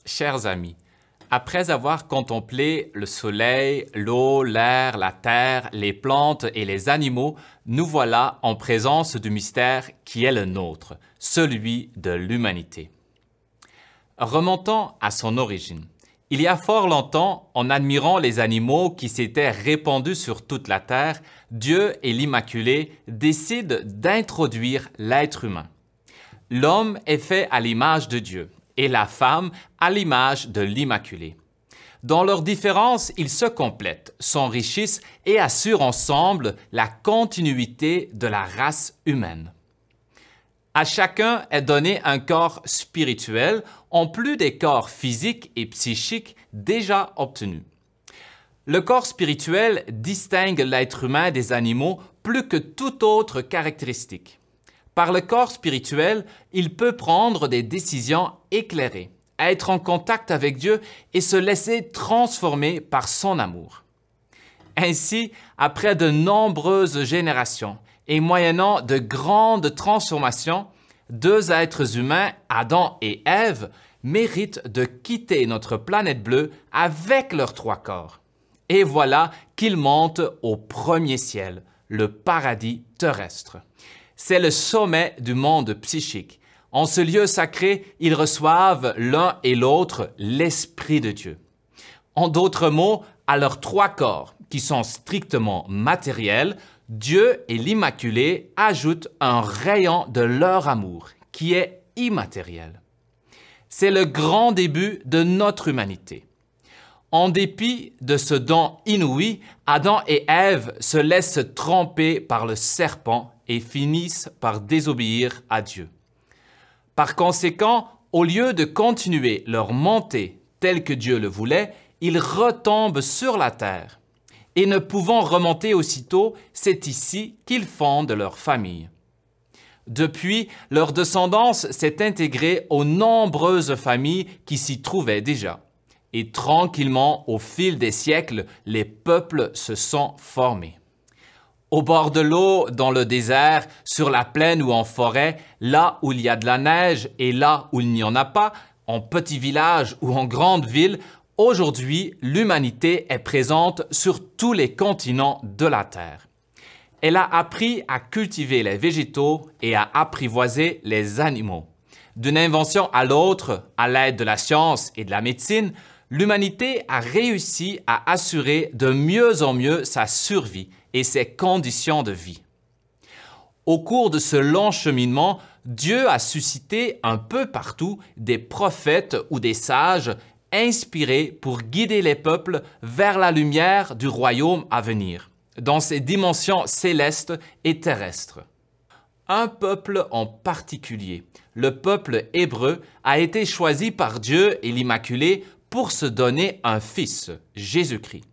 Chers amis, après avoir contemplé le soleil, l'eau, l'air, la terre, les plantes et les animaux, nous voilà en présence du mystère qui est le nôtre, celui de l'humanité. Remontant à son origine, il y a fort longtemps, en admirant les animaux qui s'étaient répandus sur toute la terre, Dieu et l'Immaculée décident d'introduire l'être humain. L'homme est fait à l'image de Dieu et la femme à l'image de l'Immaculée. Dans leurs différences, ils se complètent, s'enrichissent et assurent ensemble la continuité de la race humaine. À chacun est donné un corps spirituel, en plus des corps physiques et psychiques déjà obtenus. Le corps spirituel distingue l'être humain des animaux plus que toute autre caractéristique. Par le corps spirituel, il peut prendre des décisions éclairées, être en contact avec Dieu et se laisser transformer par son amour. Ainsi, après de nombreuses générations et moyennant de grandes transformations, deux êtres humains, Adam et Ève, méritent de quitter notre planète bleue avec leurs trois corps. Et voilà qu'ils montent au premier ciel, le paradis terrestre. C'est le sommet du monde psychique. En ce lieu sacré, ils reçoivent l'un et l'autre l'Esprit de Dieu. En d'autres mots, à leurs trois corps, qui sont strictement matériels, Dieu et l'Immaculée ajoutent un rayon de leur amour, qui est immatériel. C'est le grand début de notre humanité. En dépit de ce don inouï, Adam et Ève se laissent tromper par le serpent et finissent par désobéir à Dieu. Par conséquent, au lieu de continuer leur montée telle que Dieu le voulait, ils retombent sur la terre. Et ne pouvant remonter aussitôt, c'est ici qu'ils fondent leur famille. Depuis, leur descendance s'est intégrée aux nombreuses familles qui s'y trouvaient déjà. Et tranquillement, au fil des siècles, les peuples se sont formés. Au bord de l'eau, dans le désert, sur la plaine ou en forêt, là où il y a de la neige et là où il n'y en a pas, en petits villages ou en grandes villes, aujourd'hui, l'humanité est présente sur tous les continents de la Terre. Elle a appris à cultiver les végétaux et à apprivoiser les animaux. D'une invention à l'autre, à l'aide de la science et de la médecine, l'humanité a réussi à assurer de mieux en mieux sa survie et ses conditions de vie. Au cours de ce long cheminement, Dieu a suscité un peu partout des prophètes ou des sages inspirés pour guider les peuples vers la lumière du royaume à venir, dans ses dimensions célestes et terrestres. Un peuple en particulier, le peuple hébreu, a été choisi par Dieu et l'Immaculée pour se donner un fils, Jésus-Christ.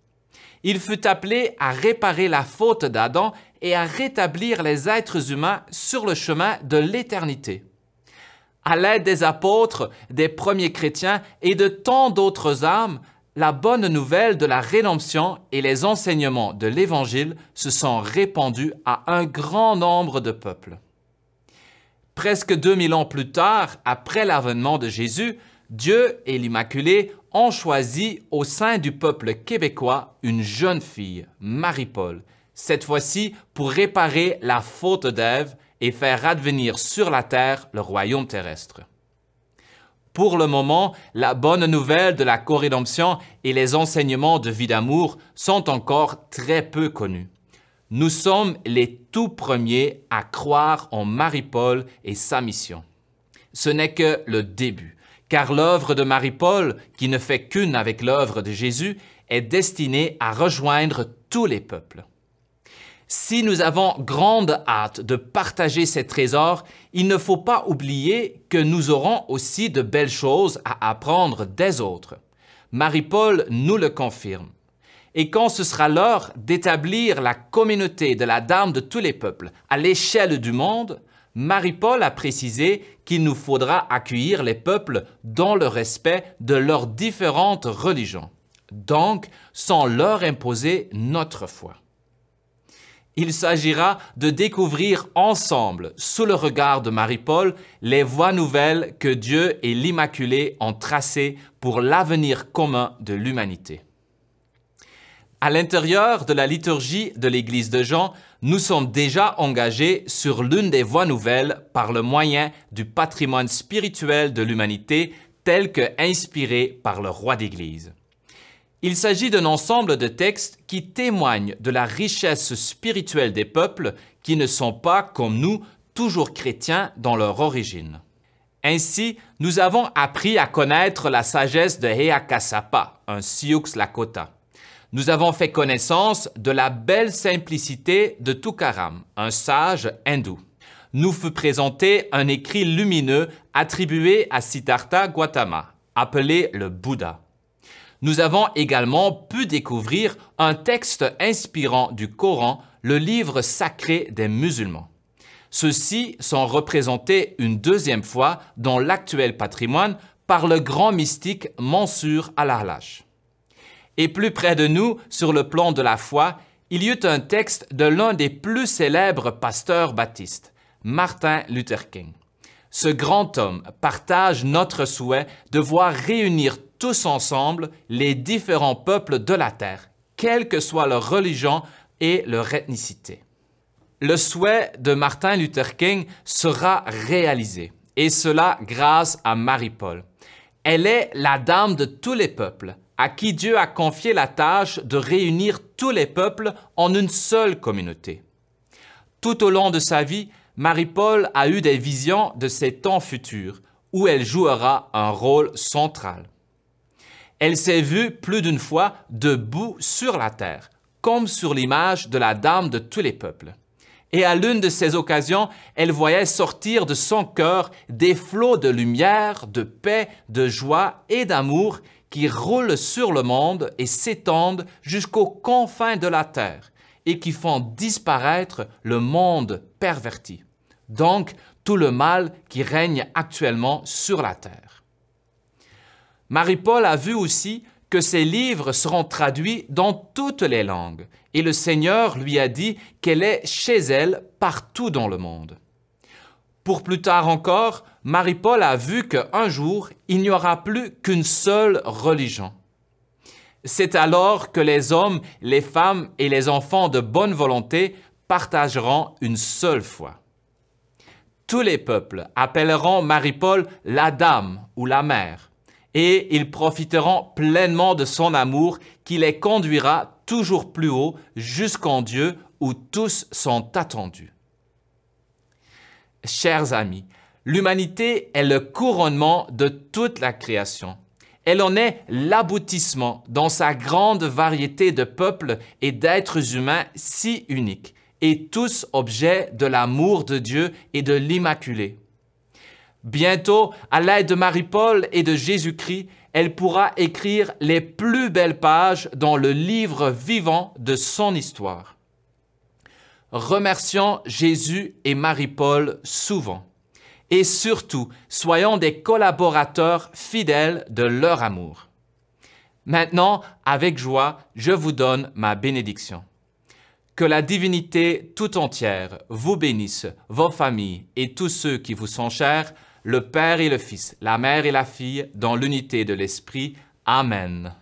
Il fut appelé à réparer la faute d'Adam et à rétablir les êtres humains sur le chemin de l'éternité. À l'aide des apôtres, des premiers chrétiens et de tant d'autres âmes, la bonne nouvelle de la rédemption et les enseignements de l'Évangile se sont répandus à un grand nombre de peuples. Presque 2000 ans plus tard, après l'avènement de Jésus, Dieu et l'Immaculée ont choisi au sein du peuple québécois une jeune fille, Marie-Paul, cette fois-ci pour réparer la faute d'Ève et faire advenir sur la terre le royaume terrestre. Pour le moment, la bonne nouvelle de la co-rédemption et les enseignements de vie d'amour sont encore très peu connus. Nous sommes les tout premiers à croire en Marie-Paul et sa mission. Ce n'est que le début, car l'œuvre de Marie-Paul, qui ne fait qu'une avec l'œuvre de Jésus, est destinée à rejoindre tous les peuples. Si nous avons grande hâte de partager ces trésors, il ne faut pas oublier que nous aurons aussi de belles choses à apprendre des autres. Marie-Paul nous le confirme. Et quand ce sera l'heure d'établir la communauté de la Dame de tous les peuples à l'échelle du monde, Marie-Paul a précisé qu'il nous faudra accueillir les peuples dans le respect de leurs différentes religions, donc sans leur imposer notre foi. Il s'agira de découvrir ensemble, sous le regard de Marie-Paul, les voies nouvelles que Dieu et l'Immaculée ont tracées pour l'avenir commun de l'humanité. À l'intérieur de la liturgie de l'Église de Jean, nous sommes déjà engagés sur l'une des voies nouvelles par le moyen du patrimoine spirituel de l'humanité tel que inspiré par le roi d'Église. Il s'agit d'un ensemble de textes qui témoignent de la richesse spirituelle des peuples qui ne sont pas, comme nous, toujours chrétiens dans leur origine. Ainsi, nous avons appris à connaître la sagesse de Heakasapa, un Sioux Lakota. Nous avons fait connaissance de la belle simplicité de Tukaram, un sage hindou. Nous fut présenté un écrit lumineux attribué à Siddhartha Gautama, appelé le Bouddha. Nous avons également pu découvrir un texte inspirant du Coran, le livre sacré des musulmans. Ceux-ci sont représentés une deuxième fois dans l'actuel patrimoine par le grand mystique Mansur al-Ahlash. Et plus près de nous, sur le plan de la foi, il y eut un texte de l'un des plus célèbres pasteurs baptistes, Martin Luther King. Ce grand homme partage notre souhait de voir réunir tous ensemble les différents peuples de la terre, quelle que soit leur religion et leur ethnicité. Le souhait de Martin Luther King sera réalisé, et cela grâce à Marie-Paul. Elle est la dame de tous les peuples, à qui Dieu a confié la tâche de réunir tous les peuples en une seule communauté. Tout au long de sa vie, Marie-Paul a eu des visions de ces temps futurs, où elle jouera un rôle central. Elle s'est vue plus d'une fois debout sur la terre, comme sur l'image de la dame de tous les peuples. Et à l'une de ces occasions, elle voyait sortir de son cœur des flots de lumière, de paix, de joie et d'amour qui roulent sur le monde et s'étendent jusqu'aux confins de la terre et qui font disparaître le monde perverti, donc tout le mal qui règne actuellement sur la terre. Marie-Paul a vu aussi que ses livres seront traduits dans toutes les langues, et le Seigneur lui a dit qu'elle est chez elle partout dans le monde. Pour plus tard encore, Marie-Paul a vu qu'un jour, il n'y aura plus qu'une seule religion. C'est alors que les hommes, les femmes et les enfants de bonne volonté partageront une seule foi. Tous les peuples appelleront Marie-Paul la Dame ou la Mère, et ils profiteront pleinement de son amour qui les conduira toujours plus haut jusqu'en Dieu où tous sont attendus. Chers amis, l'humanité est le couronnement de toute la création. Elle en est l'aboutissement dans sa grande variété de peuples et d'êtres humains si uniques, et tous objets de l'amour de Dieu et de l'Immaculée. Bientôt, à l'aide de Marie-Paul et de Jésus-Christ, elle pourra écrire les plus belles pages dans le livre vivant de son histoire. Remercions Jésus et Marie-Paul souvent. Et surtout, soyons des collaborateurs fidèles de leur amour. Maintenant, avec joie, je vous donne ma bénédiction. Que la divinité tout entière vous bénisse, vos familles et tous ceux qui vous sont chers, le Père et le Fils, la Mère et la Fille, dans l'unité de l'Esprit. Amen.